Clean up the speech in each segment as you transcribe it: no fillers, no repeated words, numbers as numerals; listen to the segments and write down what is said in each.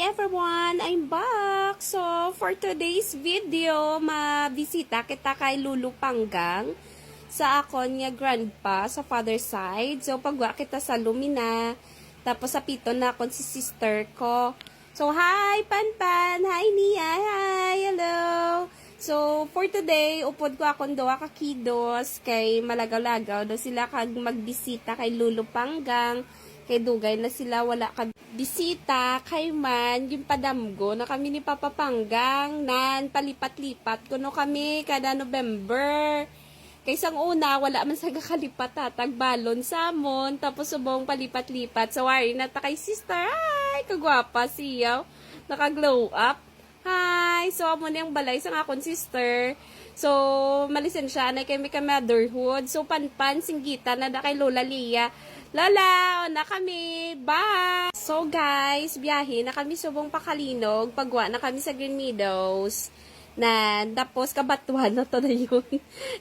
everyone! I'm back! So, for today's video, mabisita kita kay Lulu Panggang sa akon nga grandpa sa father side. So, pagwa kita sa Lumina. Tapos, sa pito na akon si sister ko. So, hi, Panpan! Hi, Nia! Hi! Hello! So, for today, upod ko akong doa ka kidos kay malagaw-lagaw daw sila kag magbisita kay Lulu Panggang. Kay dugay na sila wala ka bisita kay man yung padamgo na kami ni Papa Panggang nan palipat-lipat kuno kami kada November. Kay sang una wala man sa kakalipat tatag balon samon tapos subong palipat-lipat. So wari na ta kay sister. Ay kagwapa siya. Naka-glow up. Hi! So, amo niyang balay sa akong sister. So, malisensya na kay may motherhood. So, panpan, singgita na kay Lola Lia. Lola, na kami. Bye! So, guys, biyahe na kami subong Pakalinog. Pagwa na kami sa Green Meadows. Na, tapos, kabatuan na to na yun.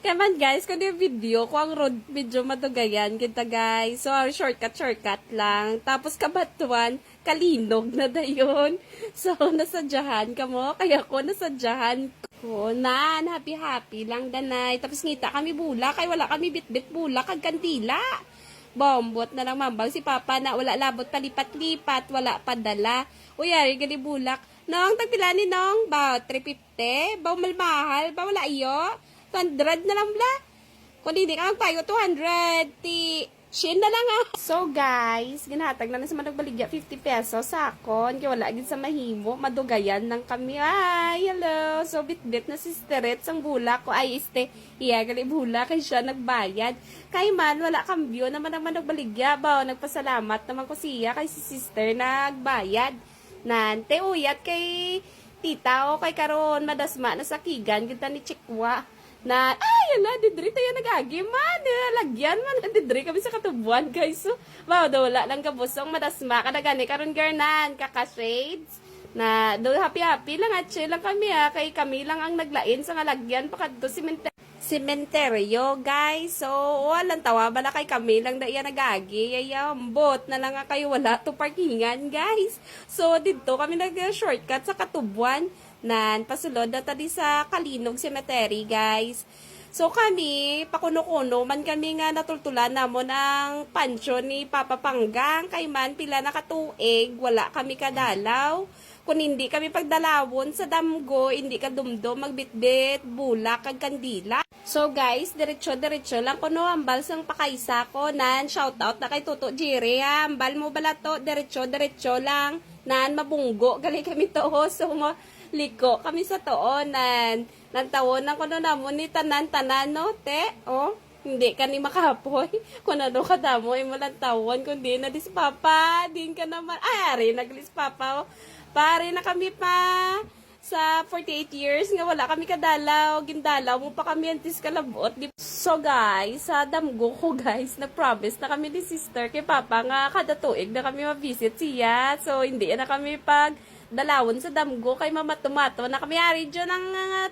Kaya man, guys, kung yung video, kung ang road video madugayan, kita, guys. So, shortcut lang. Tapos, kabatuan, Kalinog na da yun. So, nasadyahan ka mo. Kaya ko, nasadyahan ko. Nan, happy lang, danay. Tapos, ngita kami bula. Kaya wala kami bit-bit bula, kag kandila. Bombot na lang mambang si Papa na wala labot palipat-lipat, wala padala. Uyari, gali bulak. Nong, tagpilani nong, ba, 350? Ba, malmahal? Ba, wala iyo? 200 na lang bla? Kung hindi ka magpayo, 200. Shin na lang ah. So guys, ginhatag na sa managbaligya 50 pesos sa akon. Kaya wala agad sa mahimo. Madugayan lang kami. Ay, hello. So bit-bit na si Steret sang bulak ko. Ay, iya gali bulak. Kaya siya nagbayad. Kay man, wala kambyo naman ang managbaligya. Ba, nagpasalamat naman ko siya kay si sister nagbayad. Nante, uyat kay tita o kay karon madasma na sakigan. Kita ni Chikwa. Na, ay, ala, didri tayo nag-agi man. Lagyan man, didri kami sa katubuan, guys. So, wow, daw, wala lang kabusong madasma. Kadagani, karon garnan, kaka-shades. Na, daw, happy-happy lang at chill lang kami, ha. Kay kami lang ang naglain sa ngalagyan. Pakadto, sementeryo, guys. So, walang tawa, bala kay kami lang na iya nag-agi. Ayambot na lang kayo, wala to parkingan, guys. So, dito kami nag-shortcut sa katubuan. Nan, pasulod na tadi sa Kalinog Cemetery, guys. So, kami, pakuno-kuno, man kami nga natultulan namon ang pansyon ni Papa Panggang. Kay man, pila nakatuig, wala kami kadalaw. Kung hindi kami pagdalawon sa damgo, hindi ka dumdum, magbitbit, bulak, kag kandila. So, guys, diretso lang kuno, ambal sang pakaysa ko. Nan, shoutout na kay Tuto Jiri, ha. Ambal mo bala to, diretso lang. Nan, mabunggo, gali kami to, so, liko kami sa toonan. Nantawonan ko na namon ni tanan-tanan, no, te? Oh, hindi ka ni makapoy. Kung ano ka damo, mo lang tawon. Kundi na dis Papa, din ka naman. Ay, ari, naglis Papa. Oh. Pare na kami pa. Sa 48 years nga wala kami kadalaw. Gindalaw mo pa kami antis kalabot. So guys, sa damgo ko guys, nag-promise na kami ni sister kay Papa nga kada tuig na kami ma-visit siya. So hindi na kami dalawon sa damgo kay Mama Tomato na kami ari dyan ang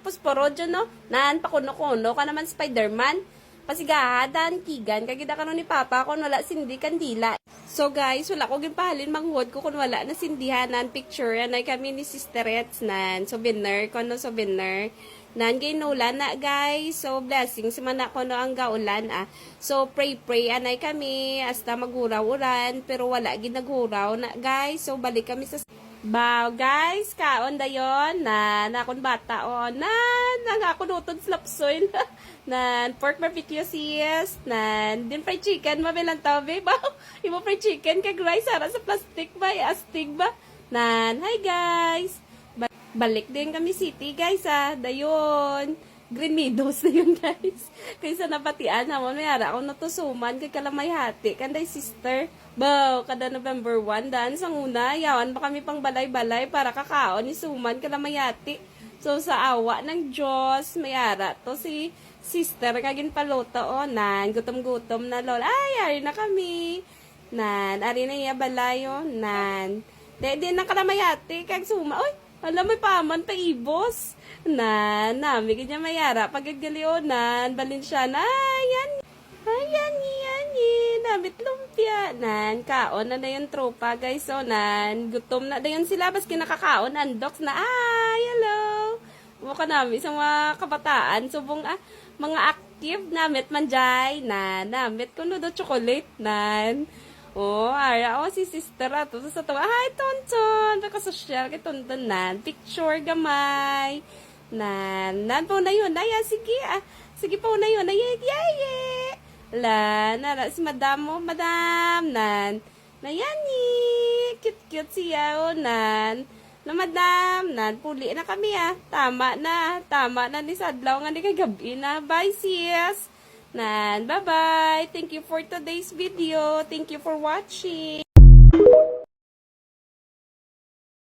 posporo dyan, no? Naan, pakuno-kuno ka naman Spider-Man. Pasigahadan, kigan, kagida ka no ni Papa kung wala sindi kandila. So guys, wala ko gimpahalin manghod ko kung wala na sindihanan picture. Yan ay kami ni Sisterets nan. Souvenir ko no souvenir. Nan ginula na guys. So blessings man ako no ang gaulan ah. So pray anay kami hasta maguraw-uran pero wala ginaguraw na guys. So balik kami sa Bow, guys, kaon dayon na nakon bata on na nangakon slapsoil na pork barbecue sis na din fried chicken mabilang tabi ba imo fried chicken kag rice ara sa plastic ba astig ba nan hi guys balik din kami city guys dayon Green Meadows na yun guys kaysa napatian namon may ara ako natusuman kay kalamay hati kanday sister Bow, kada November 1, daan sa una, yawan pa kami pang balay-balay para kakaon ni Suman kalamayati. So, sa awa ng Diyos, mayara to si sister, kagin paluto, nan, gutom-gutom na lol. Ay, ari na kami. Nan, ari na iya balayo, nan. Di na kalamayati, kag Suma, oy, alam may paman pa ibos. Nan, nami, kanya mayara, pagagalionan, Balenciana, ayan, namit lumpia. Nan, kaon na yung tropa, guys. So, nan, gutom na dayon sila. Bas kinakakaon, andoks na, hello. Mukha namin sa mga kabataan. Subong, mga active namit manjay. Namit ko no do chocolate, nan. Si sister ato. Sa tawa, hi, tonton. Baka social, kay tonton, nan. Picture gamay. Nan po na yun. Sige, sige po na yun. Si madam mo, madam, nan. Nayani, cute siya, nan. Na madam, nan, puli na kami, Tama na ni Sadlaw, nga ni kagabi na. Bye, sis. Nan, bye-bye. Thank you for today's video. Thank you for watching.